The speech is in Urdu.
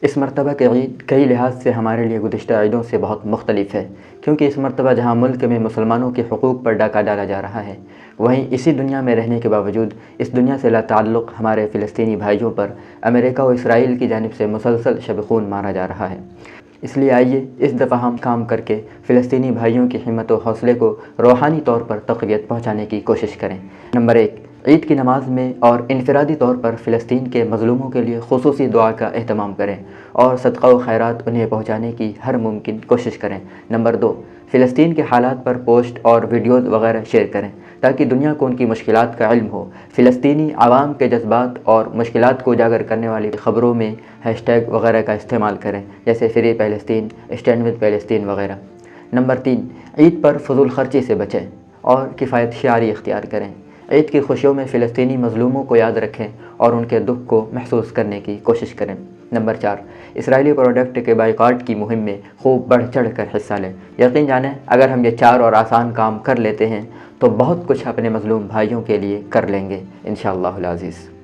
اس مرتبہ کی عید کئی لحاظ سے ہمارے لیے گزشتہ عیدوں سے بہت مختلف ہے، کیونکہ اس مرتبہ جہاں ملک میں مسلمانوں کے حقوق پر ڈاکہ ڈالا جا رہا ہے، وہیں اسی دنیا میں رہنے کے باوجود اس دنیا سے لا تعلق ہمارے فلسطینی بھائیوں پر امریکہ و اسرائیل کی جانب سے مسلسل شب خون مارا جا رہا ہے۔ اس لیے آئیے اس دفعہ ہم کام کر کے فلسطینی بھائیوں کی ہمت و حوصلے کو روحانی طور پر تقویت پہنچانے کی کوشش کریں۔ نمبر 1، عید کی نماز میں اور انفرادی طور پر فلسطین کے مظلوموں کے لیے خصوصی دعا کا اہتمام کریں اور صدقہ و خیرات انہیں پہنچانے کی ہر ممکن کوشش کریں۔ نمبر 2، فلسطین کے حالات پر پوسٹ اور ویڈیوز وغیرہ شیئر کریں تاکہ دنیا کو ان کی مشکلات کا علم ہو۔ فلسطینی عوام کے جذبات اور مشکلات کو اجاگر کرنے والی خبروں میں ہیش ٹیگ وغیرہ کا استعمال کریں، جیسے فری پیلسطین، اسٹینڈ ود پیلسطین وغیرہ۔ نمبر 3، عید پر فضول خرچی سے بچیں اور کفایت شعاری اختیار کریں۔ عید کی خوشیوں میں فلسطینی مظلوموں کو یاد رکھیں اور ان کے دکھ کو محسوس کرنے کی کوشش کریں۔ نمبر 4، اسرائیلی پروڈکٹ کے بائیکاٹ کی مہم میں خوب بڑھ چڑھ کر حصہ لیں۔ یقین جانیں اگر ہم یہ 4 اور آسان کام کر لیتے ہیں تو بہت کچھ اپنے مظلوم بھائیوں کے لیے کر لیں گے انشاءاللہ العزیز۔